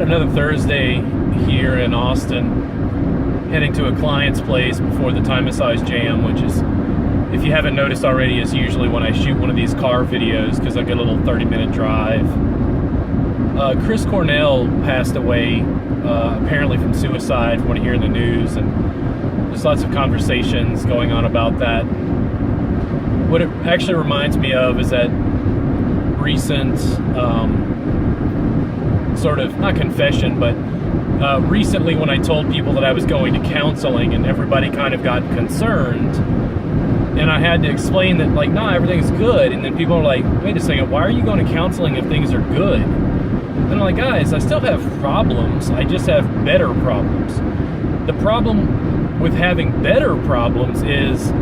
another Thursday here in Austin, heading to a client's place before the Time Massage Jam, which is, if you haven't noticed already, is usually when I shoot one of these car videos because I get a little 30-minute drive. Chris Cornell passed away, apparently from suicide, from what I hear in the news, and there's lots of conversations going on about that. What it actually reminds me of is that recent sort of, not confession, but recently when I told people that I was going to counseling and everybody kind of got concerned, and I had to explain that, like, nah, everything's good, and then people are like, wait a second, why are you going to counseling if things are good? And I'm like, guys, I still have problems, I just have better problems. The problem with having better problems is,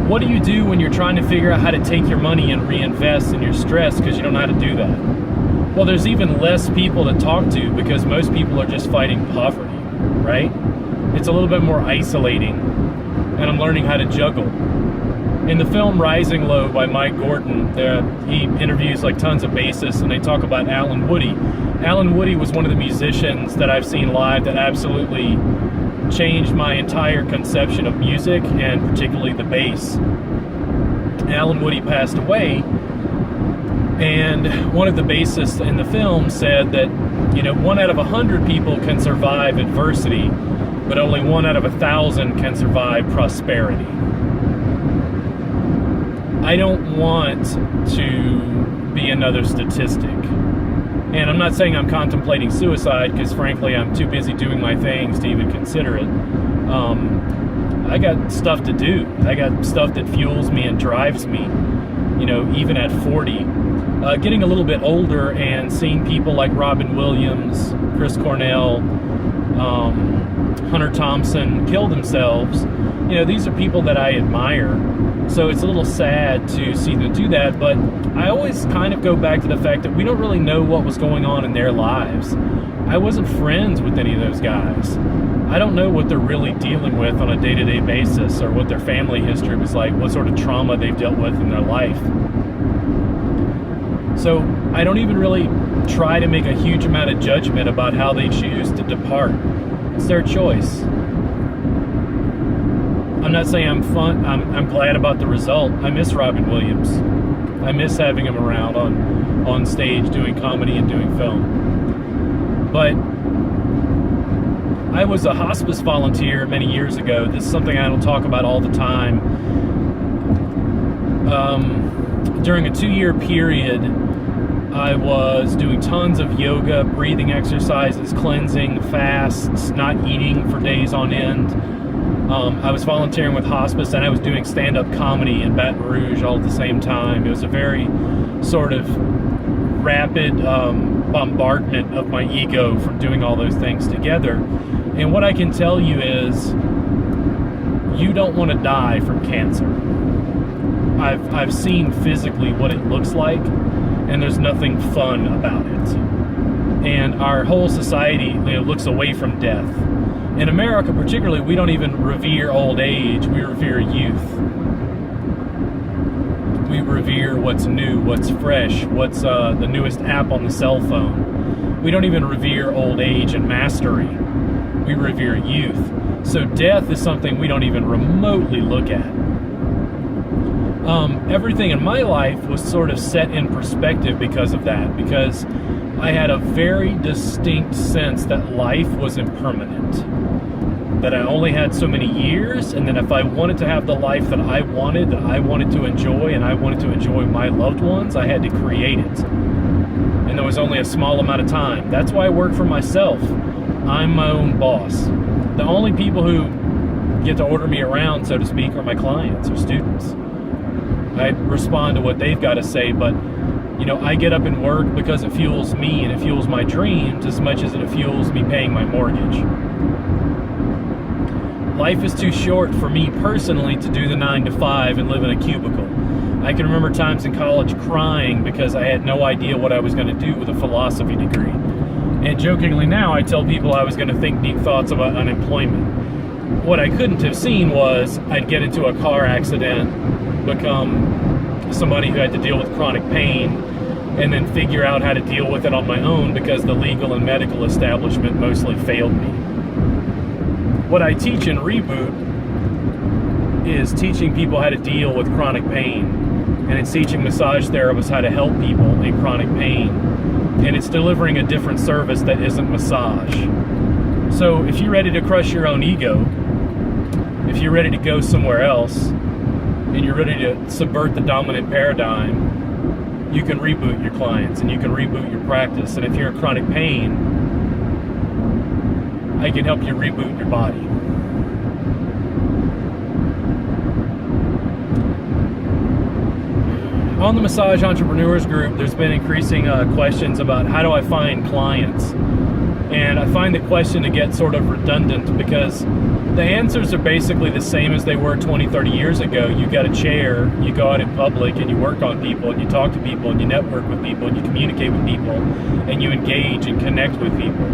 what do you do when you're trying to figure out how to take your money and reinvest and you're stressed because you don't know how to do that? Well, there's even less people to talk to because most people are just fighting poverty, right? It's a little bit more isolating, and I'm learning how to juggle. In the film Rising Low by Mike Gordon, he interviews like tons of bassists, and they talk about Alan Woody. Alan Woody was one of the musicians that I've seen live that absolutely changed my entire conception of music, and particularly the bass. Alan Woody passed away, and one of the bassists in the film said that, 1 out of 100 people can survive adversity, but only 1 out of 1,000 can survive prosperity. I don't want to be another statistic. And I'm not saying I'm contemplating suicide, because frankly I'm too busy doing my things to even consider it. I got stuff to do. I got stuff that fuels me and drives me, even at 40. Getting a little bit older and seeing people like Robin Williams, Chris Cornell, Hunter Thompson kill themselves, these are people that I admire. So it's a little sad to see them do that, but I always kind of go back to the fact that we don't really know what was going on in their lives. I wasn't friends with any of those guys. I don't know what they're really dealing with on a day-to-day basis, or what their family history was like, what sort of trauma they've dealt with in their life. So I don't even really try to make a huge amount of judgment about how they choose to depart. It's their choice. I'm not saying I'm glad about the result. I miss Robin Williams. I miss having him around on stage doing comedy and doing film. But I was a hospice volunteer many years ago. This is something I don't talk about all the time. During a 2-year period, I was doing tons of yoga, breathing exercises, cleansing, fasts, not eating for days on end. I was volunteering with hospice, and I was doing stand-up comedy in Baton Rouge all at the same time. It was a very sort of rapid bombardment of my ego from doing all those things together. And what I can tell you is, you don't want to die from cancer. I've seen physically what it looks like, and there's nothing fun about it. And our whole society looks away from death. In America particularly, we don't even revere old age, we revere youth. We revere what's new, what's fresh, what's the newest app on the cell phone. We don't even revere old age and mastery. We revere youth. So death is something we don't even remotely look at. Everything in my life was sort of set in perspective because of that, because I had a very distinct sense that life was impermanent, that I only had so many years, and that if I wanted to have the life that I wanted to enjoy, and I wanted to enjoy my loved ones, I had to create it. And there was only a small amount of time. That's why I work for myself. I'm my own boss. The only people who get to order me around, so to speak, are my clients or students. I respond to what they've got to say, but I get up and work because it fuels me and it fuels my dreams as much as it fuels me paying my mortgage. Life is too short for me personally to do the 9 to 5 and live in a cubicle. I can remember times in college crying because I had no idea what I was going to do with a philosophy degree. And jokingly now, I tell people I was going to think deep thoughts about unemployment. What I couldn't have seen was I'd get into a car accident, become somebody who had to deal with chronic pain, and then figure out how to deal with it on my own because the legal and medical establishment mostly failed me. What I teach in Reboot is teaching people how to deal with chronic pain, and it's teaching massage therapists how to help people in chronic pain, and it's delivering a different service that isn't massage. So if you're ready to crush your own ego, if you're ready to go somewhere else, and you're ready to subvert the dominant paradigm, you can reboot your clients and you can reboot your practice. And if you're in chronic pain, I can help you reboot your body. On the Massage Entrepreneurs Group, there's been increasing questions about how do I find clients? And I find the question to get sort of redundant because the answers are basically the same as they were 20, 30 years ago. You got a chair, you go out in public and you work on people and you talk to people and you network with people and you communicate with people and you engage and connect with people.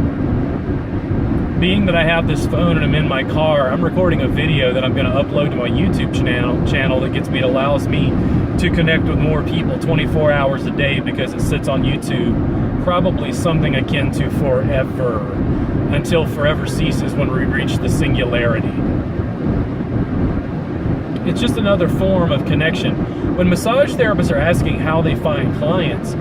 Being that I have this phone and I'm in my car, I'm recording a video that I'm going to upload to my YouTube channel that allows me to connect with more people 24 hours a day because it sits on YouTube, probably something akin to forever, until forever ceases when we reach the singularity. It's just another form of connection. When massage therapists are asking how they find clients,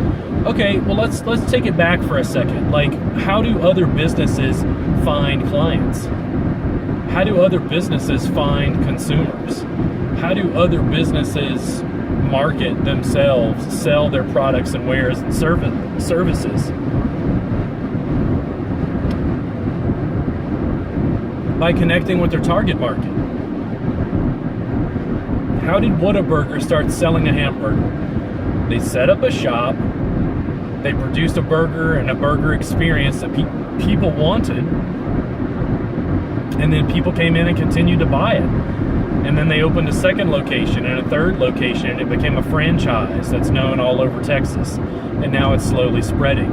okay, well let's take it back for a second. Like, how do other businesses find clients? How do other businesses find consumers? How do other businesses market themselves, sell their products and wares and services? By connecting with their target market. How did Whataburger start selling a hamburger? They set up a shop, they produced a burger and a burger experience that people wanted, and then people came in and continued to buy it. And then they opened a second location and a third location, and it became a franchise that's known all over Texas, and now it's slowly spreading.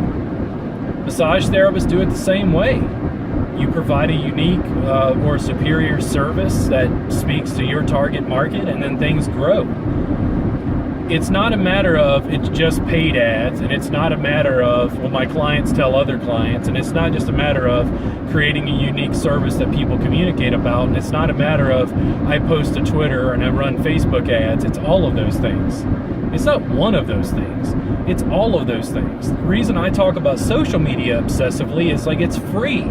Massage therapists do it the same way. You provide a unique or superior service that speaks to your target market, and then things grow. It's not a matter of it's just paid ads, and it's not a matter of, well, my clients tell other clients, and it's not just a matter of creating a unique service that people communicate about, and it's not a matter of I post to Twitter and I run Facebook ads. It's all of those things. It's not one of those things. It's all of those things. The reason I talk about social media obsessively is like it's free.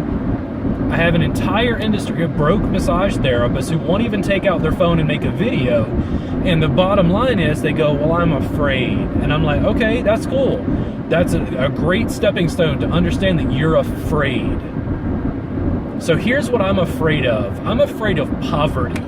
I have an entire industry of broke massage therapists who won't even take out their phone and make a video. And the bottom line is they go, well, I'm afraid. And I'm like, okay, that's cool. That's a great stepping stone to understand that you're afraid. So here's what I'm afraid of. I'm afraid of poverty.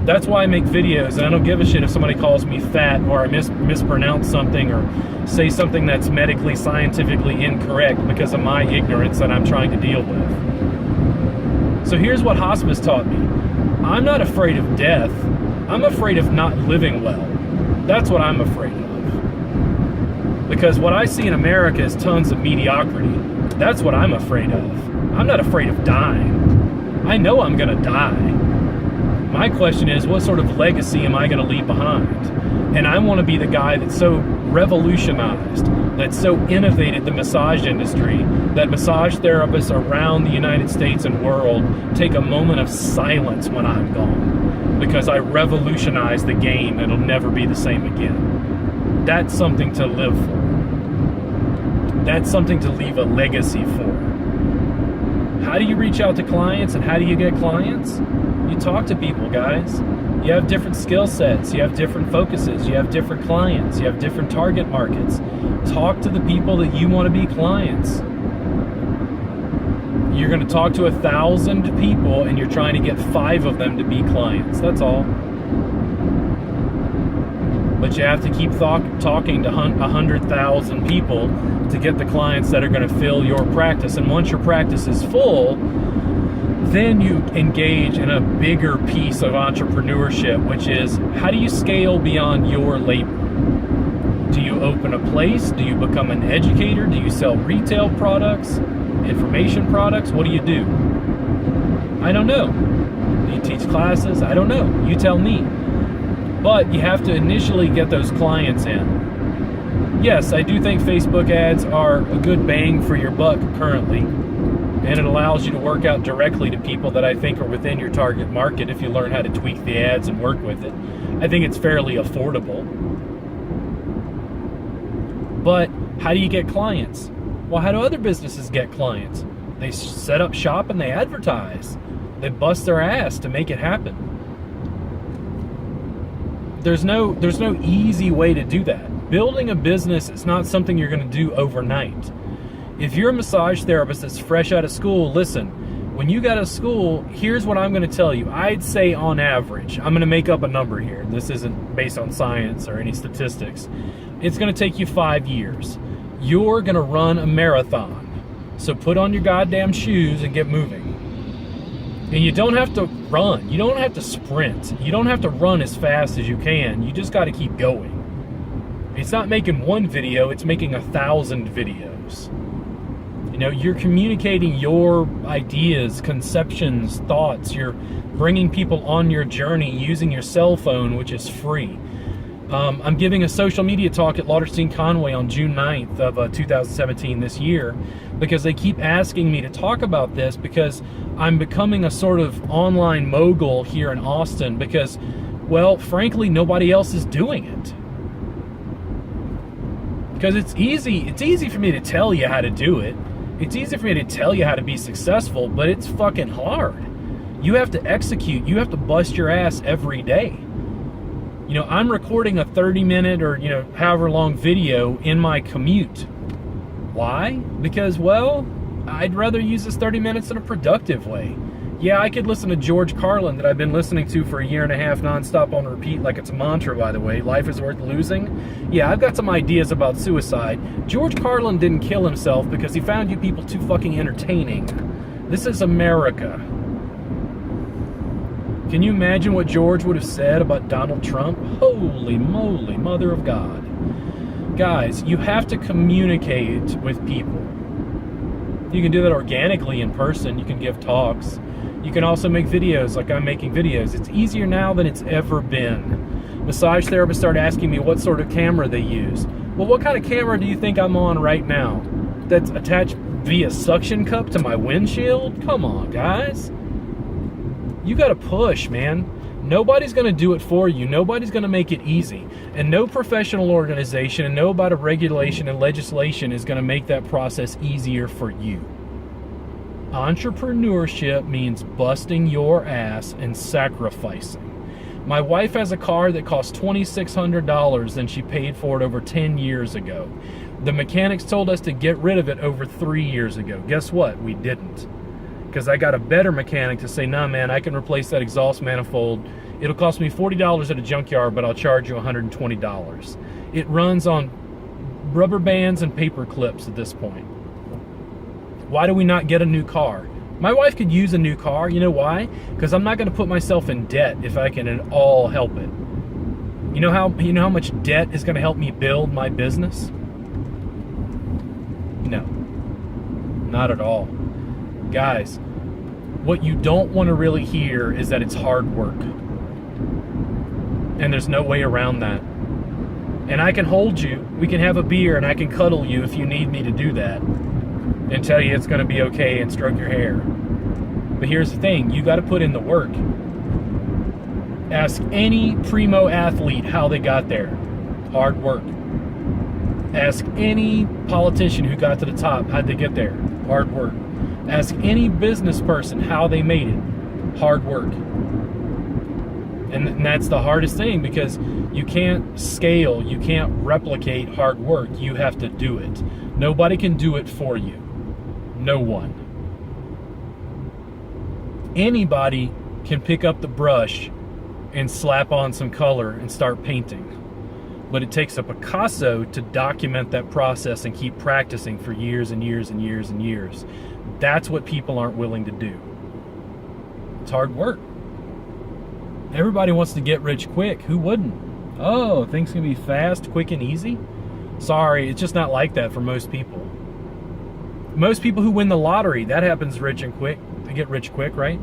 That's why I make videos, and I don't give a shit if somebody calls me fat or I mispronounce something or say something that's medically, scientifically incorrect because of my ignorance that I'm trying to deal with. So here's what hospice taught me. I'm not afraid of death. I'm afraid of not living well. That's what I'm afraid of. Because what I see in America is tons of mediocrity. That's what I'm afraid of. I'm not afraid of dying. I know I'm going to die. My question is, what sort of legacy am I going to leave behind? And I want to be the guy that's so revolutionized, that's so innovated the massage industry, that massage therapists around the United States and world take a moment of silence when I'm gone. Because I revolutionized the game, it'll never be the same again. That's something to live for. That's something to leave a legacy for. How do you reach out to clients and how do you get clients? You talk to people, guys. You have different skill sets. You have different focuses. You have different clients. You have different target markets. Talk to the people that you want to be clients. You're going to talk to 1,000 people and you're trying to get 5 of them to be clients. That's all. But you have to keep talking to 100,000 people to get the clients that are going to fill your practice. And once your practice is full, then you engage in a bigger piece of entrepreneurship, which is how do you scale beyond your labor? Do you open a place? Do you become an educator? Do you sell retail products, information products? What do you do? I don't know. Do you teach classes? I don't know. You tell me. But you have to initially get those clients in. yes, I do think Facebook ads are a good bang for your buck currently, and it allows you to work out directly to people that I think are within your target market if you learn how to tweak the ads and work with it. I think it's fairly affordable. But how do you get clients? Well, how do other businesses get clients? They set up shop and they advertise. They bust their ass to make it happen. There's no easy way to do that. Building a business is not something you're going to do overnight. If you're a massage therapist that's fresh out of school, listen, when you got out of school, here's what I'm going to tell you. I'd say on average, I'm going to make up a number here. This isn't based on science or any statistics. It's going to take you 5 years. You're going to run a marathon. So put on your goddamn shoes and get moving. And you don't have to run. You don't have to sprint. You don't have to run as fast as you can. You just got to keep going. It's not making one video, it's making 1,000 videos. You know, you're communicating your ideas, conceptions, thoughts. You're bringing people on your journey using your cell phone, which is free. I'm giving a social media talk at Lauderstein Conway on June 9th of 2017 this year, because they keep asking me to talk about this, because I'm becoming a sort of online mogul here in Austin because, well, frankly, nobody else is doing it. Because it's easy for me to tell you how to do it. It's easy for me to tell you how to be successful, but it's fucking hard. You have to execute. You have to bust your ass every day. You know, I'm recording a 30-minute or, however long video in my commute. Why? Because, well, I'd rather use this 30 minutes in a productive way. Yeah, I could listen to George Carlin that I've been listening to for a year and a half nonstop on repeat like it's a mantra, by the way. Life is worth losing. Yeah, I've got some ideas about suicide. George Carlin didn't kill himself because he found you people too fucking entertaining. This is America. Can you imagine what George would have said about Donald Trump? Holy moly, mother of God. Guys, you have to communicate with people. You can do that organically in person. You can give talks. You can also make videos like I'm making videos. It's easier now than it's ever been. Massage therapists start asking me what sort of camera they use. Well, what kind of camera do you think I'm on right now? That's attached via suction cup to my windshield? Come on, guys. You got to push, man. Nobody's going to do it for you. Nobody's going to make it easy. And no professional organization and no amount of regulation and legislation is going to make that process easier for you. Entrepreneurship means busting your ass and sacrificing. My wife has a car that costs $2,600 and she paid for it over 10 years ago. The mechanics told us to get rid of it over 3 years ago. Guess what? We didn't. Because I got a better mechanic to say, nah, man, I can replace that exhaust manifold. It'll cost me $40 at a junkyard, but I'll charge you $120. It runs on rubber bands and paper clips at this point. Why do we not get a new car? My wife could use a new car. You know why? Because I'm not going to put myself in debt if I can at all help it. You know how much debt is going to help me build my business? No, not at all. Guys, what you don't want to really hear is that it's hard work. And there's no way around that. And I can hold you, we can have a beer, and I can cuddle you if you need me to do that. And tell you it's going to be okay and stroke your hair. But here's the thing, you got to put in the work. Ask any primo athlete how they got there. Hard work. Ask any politician who got to the top, how'd they get there? Hard work. Ask any business person how they made it. Hard work. And that's the hardest thing, because you can't scale, you can't replicate hard work. You have to do it. Nobody can do it for you. No one. Anybody can pick up the brush and slap on some color and start painting. But it takes a Picasso to document that process and keep practicing for years and years and years and years. That's what people aren't willing to do. It's hard work. Everybody wants to get rich quick. Who wouldn't? Oh, things can be fast, quick, and easy? Sorry, it's just not like that for most people. Most people who win the lottery, that happens rich and quick. They get rich quick, right?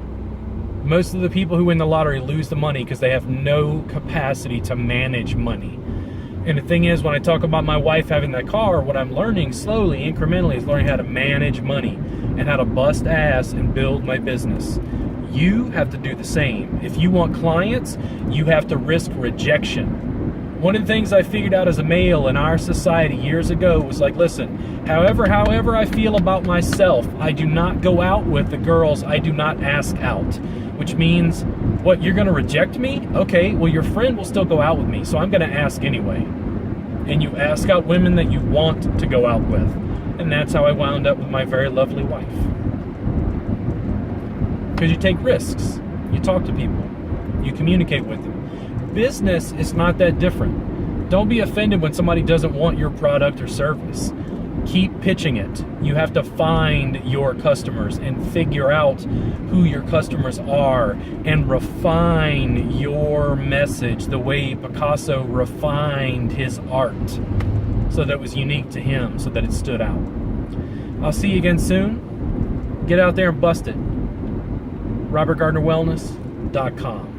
Most of the people who win the lottery lose the money because they have no capacity to manage money. And the thing is, when I talk about my wife having that car, what I'm learning slowly, incrementally, is learning how to manage money and how to bust ass and build my business. You have to do the same. If you want clients, you have to risk rejection. One of the things I figured out as a male in our society years ago was like, listen, however I feel about myself, I do not go out with the girls I do not ask out. Which means, what, you're going to reject me? Okay, well, your friend will still go out with me, so I'm going to ask anyway. And you ask out women that you want to go out with. And that's how I wound up with my very lovely wife. Because you take risks. You talk to people. You communicate with them. Business is not that different. Don't be offended when somebody doesn't want your product or service. Keep pitching it. You have to find your customers and figure out who your customers are and refine your message the way Picasso refined his art so that it was unique to him, so that it stood out. I'll see you again soon. Get out there and bust it. RobertGardnerWellness.com